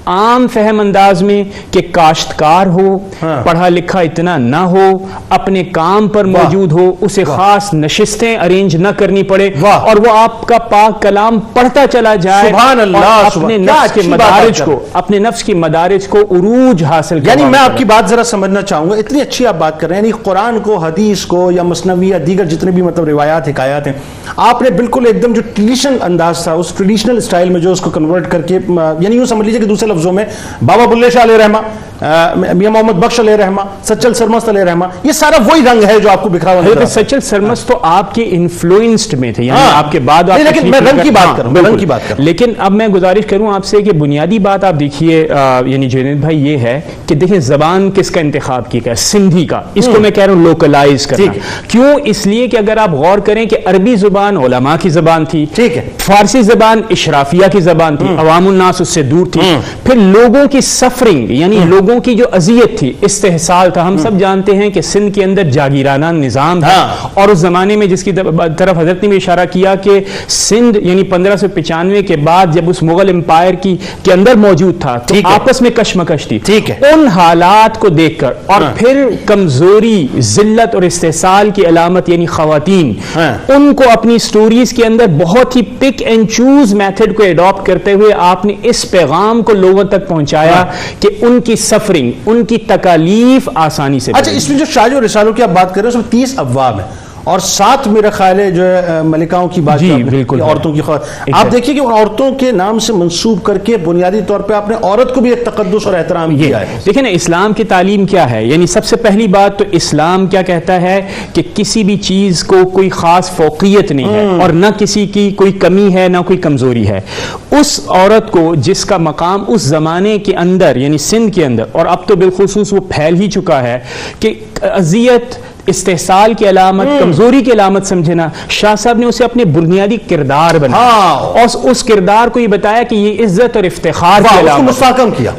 عام فہم انداز میں کہ کاشتکار ہو, پڑھا لکھا اتنا نہ ہو, اپنے کام پر موجود ہو, اسے خاص نشستیں ارینج نہ کرنی پڑے, اور وہ آپ کا پاک کلام پڑھتا چلا جائے, سبحان اللہ, اپنے نفس کے مدارج کو, اپنے نفس کی مدارج کو عروج حاصل کرے. یعنی میں آپ کی بات ذرا سمجھنا چاہوں گا, اتنی اچھی آپ بات کر رہے ہیں, یعنی قرآن کو, حدیث کو, یا مثنوی یا دیگر جتنے بھی مطلب روایات حکایات ہیں, آپ نے بالکل ایک دم جو ٹریڈیشنل انداز تھا, اس ٹریڈیشنل اسٹائل میں جو اس کو کنورٹ کر کے, یعنی یوں سمجھ لیجیے کہ دوسرے لفظوں میں بابا بلے شاہ علیہ رحمہ, میاں محمد بخش علیہ رحمہ, سچل سرمست علیہ رحمہ, یہ سارا وہی رنگ ہے جو آپ کو بکھرا ہوا نظر. سچل سرمست تو آپ کے انفلوئنسڈ میں تھے, یعنی آپ کے بعد, لیکن میں رنگ کی بات کروں, میں رنگ کی بات کروں. لیکن اب میں گزارش کروں آپ سے کہ بنیادی بات آپ دیکھیے, یعنی جنید بھائی, یہ ہے کہ دیکھیں زبان کس کا انتخاب کیا گیا, سندھی کا. اس کو میں کہہ رہا ہوں لوکلائز کرنا. کیوں؟ اس لیے کہ اگر آپ غور کریں کہ عربی زبان علماء کی زبان تھی, ٹھیک ہے, فارسی زبان اشرافیہ کی زبان تھی, عوام الناس اس سے دور تھی. پھر لوگوں کی سفرنگ, یعنی لوگوں کی جو اذیت تھی, استحصال تھا. ہم سب جانتے ہیں کہ سندھ کے اندر جاگیرانہ نظام تھا, اور اس زمانے میں جس کی طرف حضرت نے بھی اشارہ کیا کہ سندھ یعنی 1595 کے بعد جب اس مغل امپائر کے اندر موجود تھا, تو آپس میں کشمکش تھی. ان حالات کو دیکھ کر, اور پھر کمزوری, ذلت اور استحصال کی علامت یعنی خواتین, ان کو اپنی سٹوریز کے اندر بہت ہی پک اینڈ چوز میتھڈ کو ایڈاپٹ کرتے ہوئے آپ نے اس پیغام کو لوگوں تک پہنچایا کہ ان کی سفرنگ, ان کی تکالیف آسانی سے. اچھا, اس میں جو شاج و رسالوں کی آپ بات کر رہے ہیں اس میں 30 ابواب ہیں, اور 7 میرا خیال ہے جو ملکاؤں کی بات, جی بالکل, عورتوں کی آپ دیکھیے کہ ان عورتوں کے نام سے منسوب کر کے بنیادی طور پہ آپ نے عورت کو بھی ایک تقدس اور احترام کیا ہے. دیکھیں نا, اسلام کی تعلیم کیا ہے, یعنی سب سے پہلی بات تو اسلام کیا کہتا ہے کہ کسی بھی چیز کو کوئی خاص فوقیت نہیں ہے, اور نہ کسی کی کوئی کمی ہے, نہ کوئی کمزوری ہے. اس عورت کو جس کا مقام اس زمانے کے اندر یعنی سندھ کے اندر, اور اب تو بالخصوص وہ پھیل ہی چکا ہے کہ اذیت, استحصال کی علامت, کمزوری کی علامت سمجھنا, شاہ صاحب نے اسے اپنے بنیادی کردار بنایا, اور اس کردار کو یہ بتایا کہ یہ عزت اور افتخار کی علامت,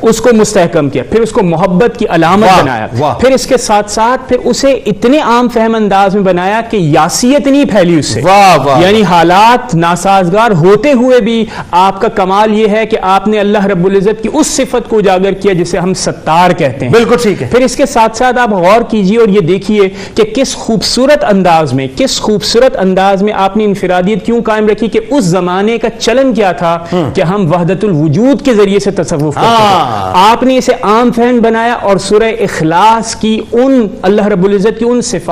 اس کو مستحکم کیا, پھر اس کو محبت کی علامت بنایا, پھر اس کے ساتھ ساتھ پھر اسے اتنے عام فہم انداز میں بنایا کہ یاسیت نہیں پھیلی اس سے. یعنی حالات ناسازگار ہوتے ہوئے بھی آپ کا کمال یہ ہے کہ آپ نے اللہ رب العزت کی اس صفت کو اجاگر کیا جسے ہم ستار کہتے ہیں. بالکل ٹھیک ہے. پھر اس کے ساتھ ساتھ آپ غور کیجئے اور یہ دیکھیے کہ کس خوبصورت انداز میں آپ نے انفرادیت کیوں قائم رکھی, کہ اس زمانے کا چلن کیا تھا کہ ہم وحدت الوجود کے ذریعے سے تصوف کرتے ہیں. آپ نے اسے عام فہم بنایا, اور سورہ اخلاص کی ان اللہ رب العزت کی ان صفات